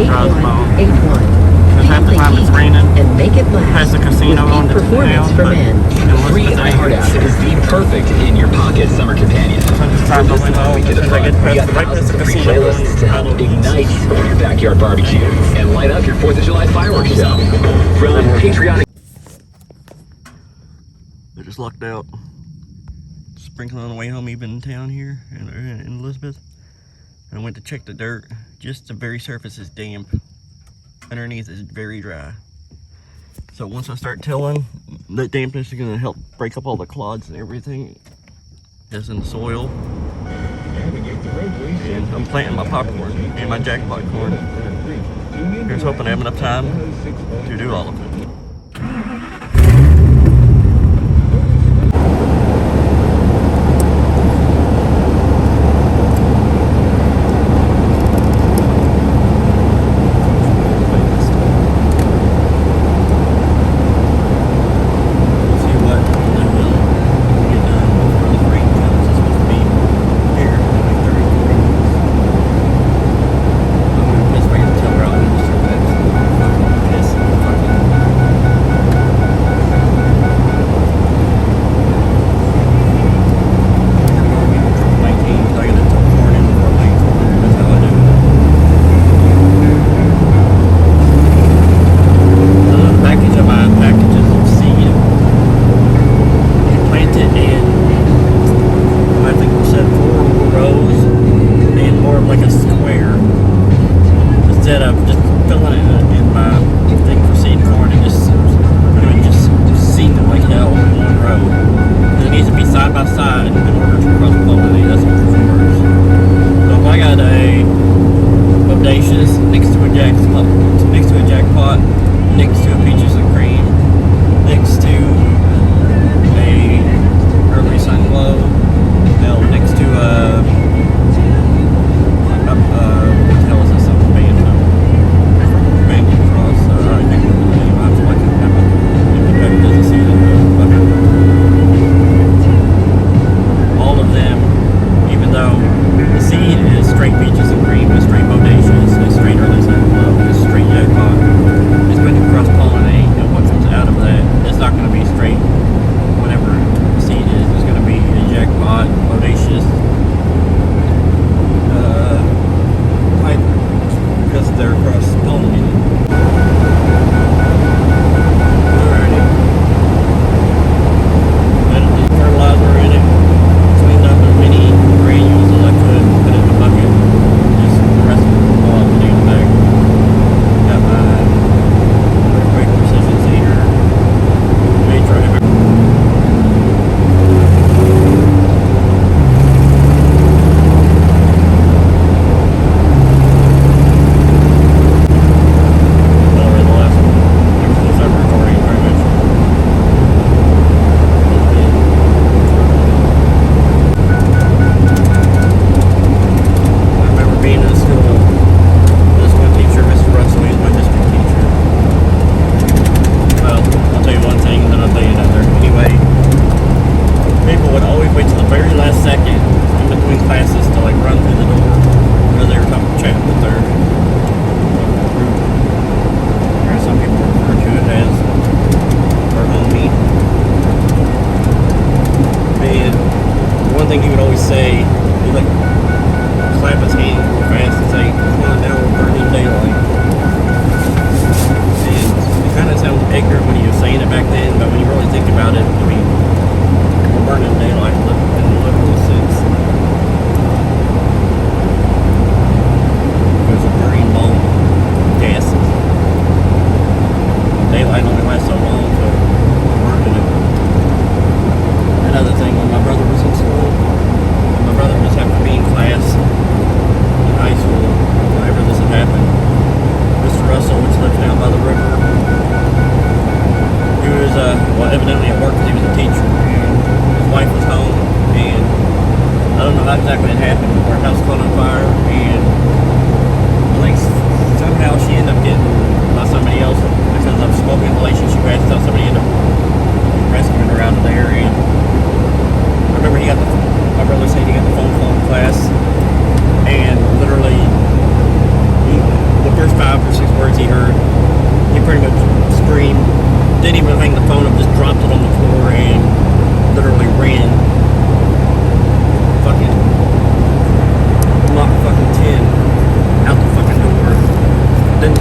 drives my own. 81. Because half the time it's raining. And make it last. Past the casino With on the performance town, for but men. Free iHeart app is the perfect in your pocket summer companion. Sometimes I went home as soon as I get We got past right past thousands the of free casino. playlists to help ignite your backyard barbecue and light up your 4th of July fireworks show. From patriotic. They're just locked out. Sprinkling on the way home, even in town here in Elizabeth. And I went to check the dirt. Just the very surface is damp. Underneath is very dry. So once I start tilling, the dampness is going to help break up all the clods and everything that's in the soil. And I'm planting my popcorn and my jackpot corn. Here's hoping I have enough time to do all of it.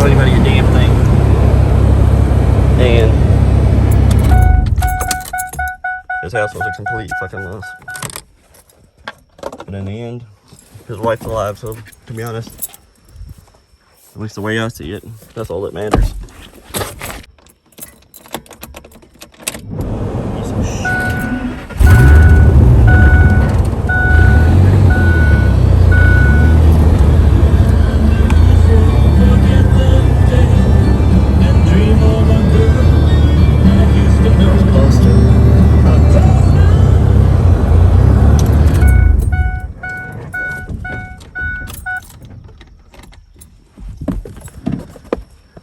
tell anybody a damn thing. And his house was a complete fucking loss. But in the end, his wife's alive, so to be honest, at least the way I see it, that's all that matters. Piece of shit.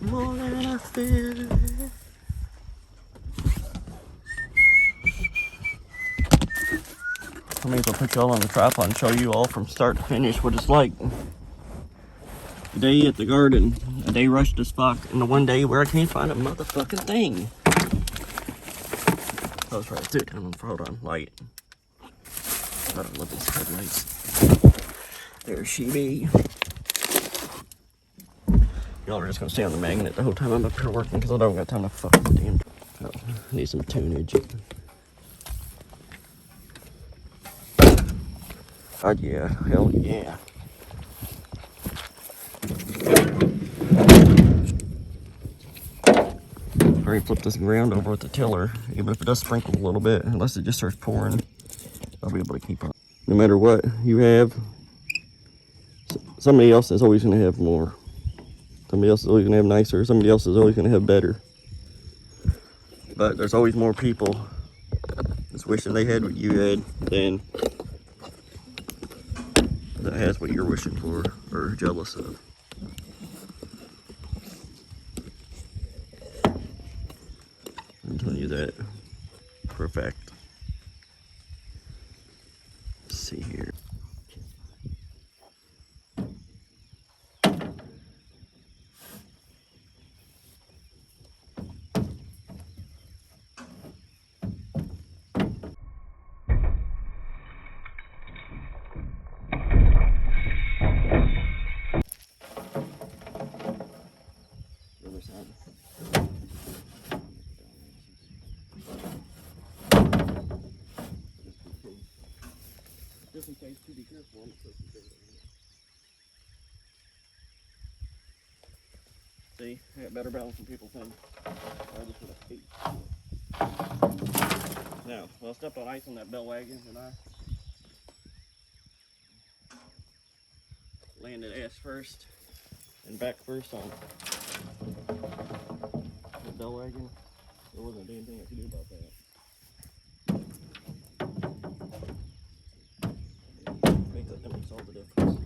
More than I feel. I may as well put y'all on the tripod and show you all from start to finish what it's like. A day at the garden, a day rushed as fuck, and the one day where I can't find a motherfucking thing. I was right too, hold on, light. God, I love these headlights. There she be. Y'all are just gonna stay on the magnet the whole time I'm up here working because I don't got time to fucking damn. Oh, I need some tunage. God yeah, hell yeah. I already flipped this ground over with the tiller. Even if it does sprinkle a little bit, unless it just starts pouring, I'll be able to keep on. No matter what you have, somebody else is always gonna have more. Somebody else is always gonna have nicer. Somebody else is always gonna have better. But there's always more people that's wishing they had what you had than that has what you're wishing for or jealous of. I'm telling you that for a fact. Let's see here. Just in case, to be careful, I'm supposed to do it. See, I got better balance than people think. I just put a feet. Now, well, I stepped on ice on that bell wagon and I landed ass first and back first on the bell wagon. There wasn't a damn thing I could do about that. That makes all the difference.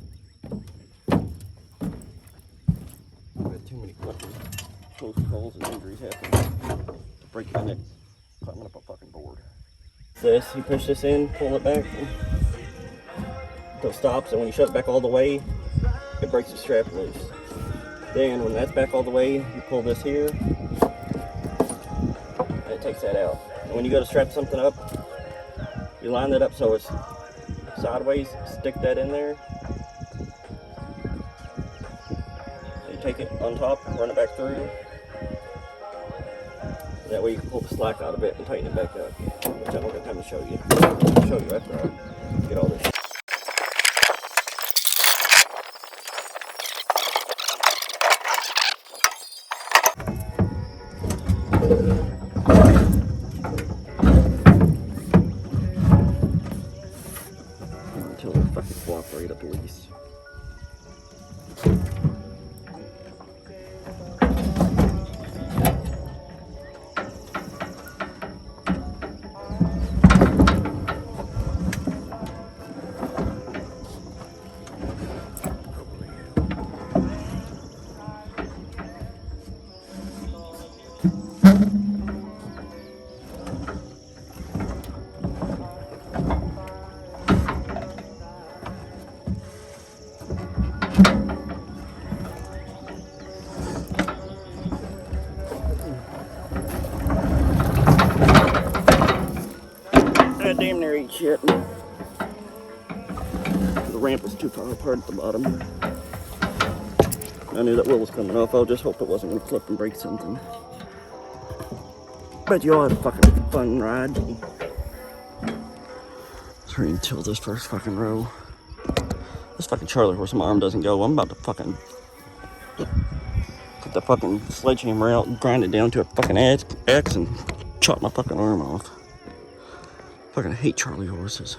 I've had too many close calls and injuries happen. Breaking my neck, climbing up a fucking board. This, you push this in, pull it back until it stops, and when you shut it back all the way, it breaks the strap loose. Then when that's back all the way, you pull this here, and it takes that out. And when you go to strap something up, you line that up so it's sideways, stick that in there. You take it on top, run it back through. That way you can pull the slack out of it and tighten it back up. Which I don't got time to show you. I'll show you after I get all this shit. Until they fucking cooperate at least. I damn near ate shit. The ramp was too far apart at the bottom. I knew that wheel was coming off. I just hope it wasn't gonna flip and break something. But y'all had a fucking fun ride. Let's hurry and till this first fucking row. This fucking Charlie horse, my arm doesn't go. I'm about to fucking put the fucking sledgehammer out and grind it down to a fucking X and chop my fucking arm off. Fucking hate Charlie horses.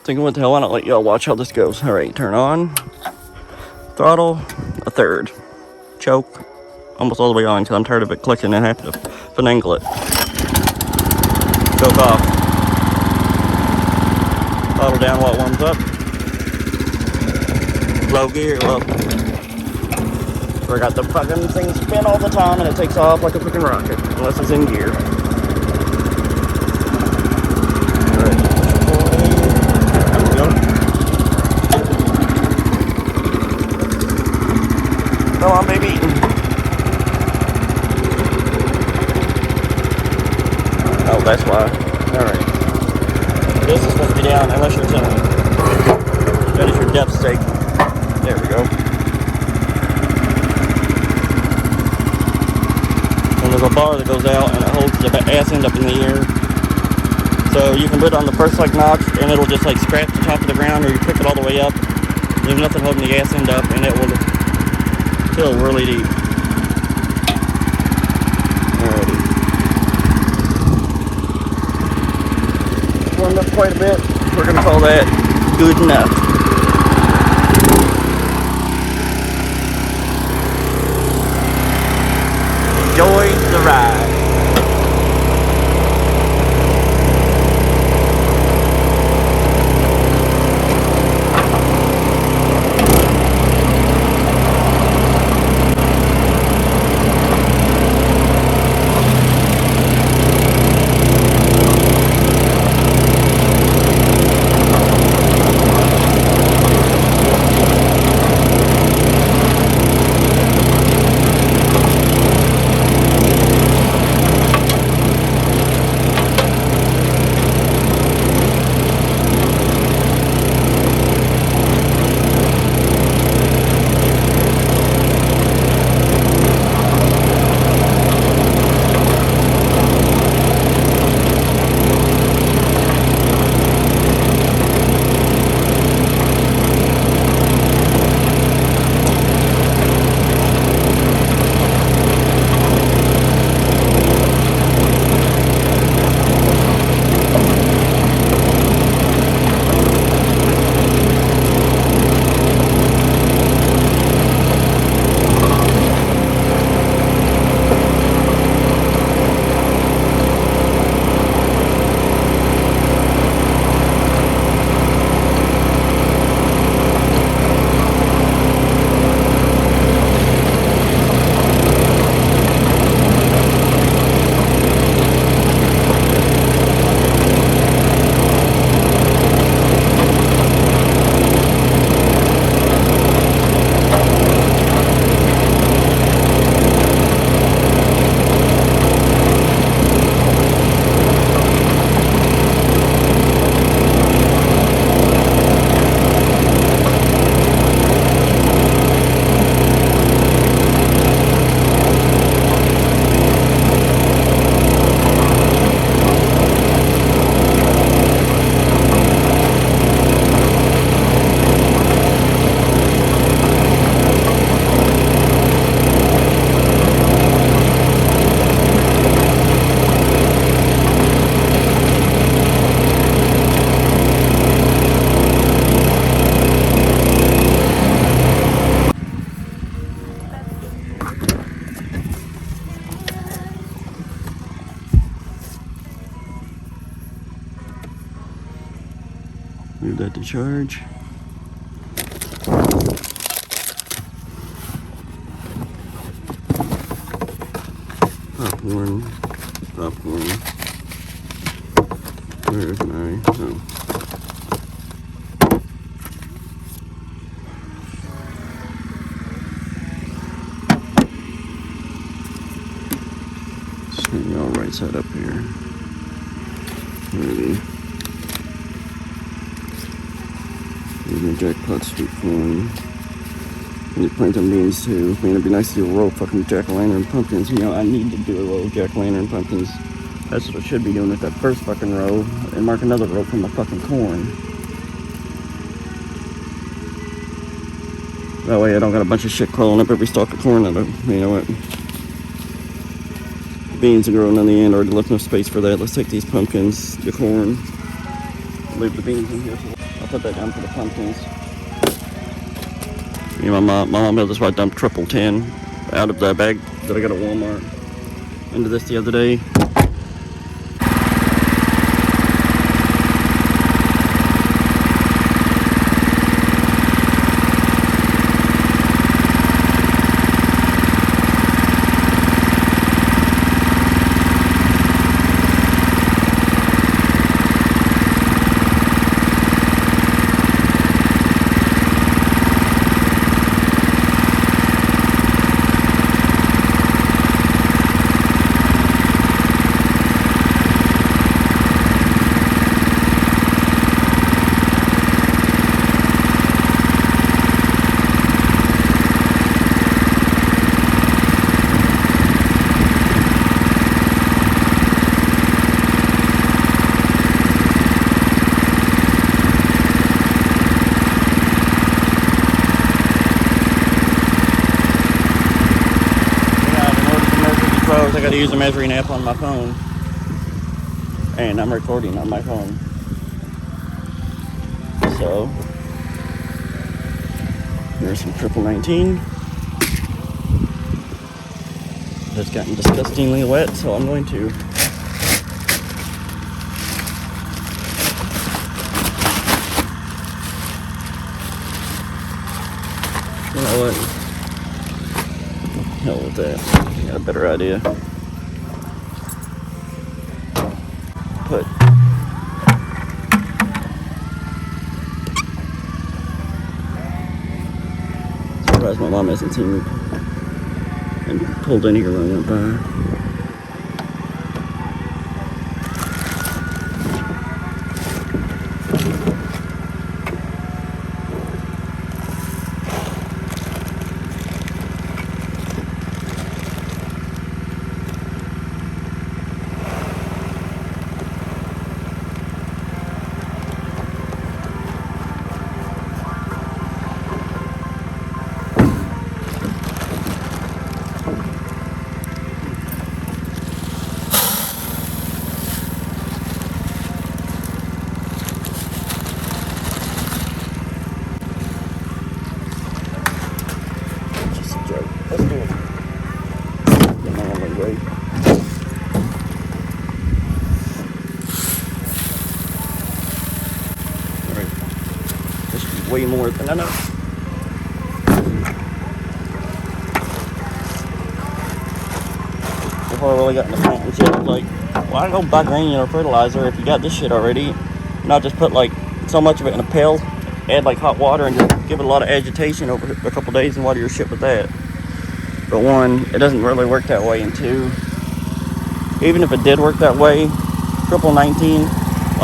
Thinking what the hell, why not let y'all watch how this goes. Alright, turn on. Throttle, a third. Choke, almost all the way on because I'm tired of it clicking and I have to finagle it. Choke off. Throttle down while it warms up. Low gear, well, I got the fucking thing spin all the time and it takes off like a freaking rocket, unless it's in gear. Come on, baby. Oh, that's why. Alright. This is supposed to be down unless you're telling me. That is your depth stake. There we go. And there's a bar that goes out and it holds the ass end up in the air. So you can put it on the first like notch and it'll just like scratch the top of the ground, or you pick it all the way up. There's nothing holding the ass end up and it will fill really deep. Alrighty. Warmed up quite a bit. We're gonna call that good enough. Enjoy the ride. Leave that to charge. Popcorn. Popcorn. Where's my... Oh. Maybe I'll right side up here. Maybe. Even the jackpot sweet corn. And you plant them beans too. Man, it'd be nice to do a row of fucking jack-o'-lantern pumpkins. You know, I need to do a row of jack-o'-lantern pumpkins. That's what I should be doing with that first fucking row. And mark another row for my fucking corn. That way I don't got a bunch of shit crawling up every stalk of corn. You know what? Beans are growing on the end. Already left no space for that. Let's take these pumpkins, the corn. Leave the beans in here. I'll put that down for the pumpkins. You know, my mom that's why I dumped triple 10 out of that bag that I got at Walmart into this the other day. I gotta use a measuring app on my phone, and I'm recording on my phone. So here's some triple 19. It's gotten disgustingly wet, so I'm going to you know what? Hell with that. I got a better idea. Put surprised my mom hasn't seen me and pulled in here when I went by. Let's do it. Get my only way. Alright. This is way more than enough. Before I really got into planting shit, I was like, why go buy granular fertilizer if you got this shit already? Not just put like so much of it in a pail, add like hot water and just give it a lot of agitation over a couple days and water your shit with that. But one, it doesn't really work that way, and two, even if it did work that way, triple 19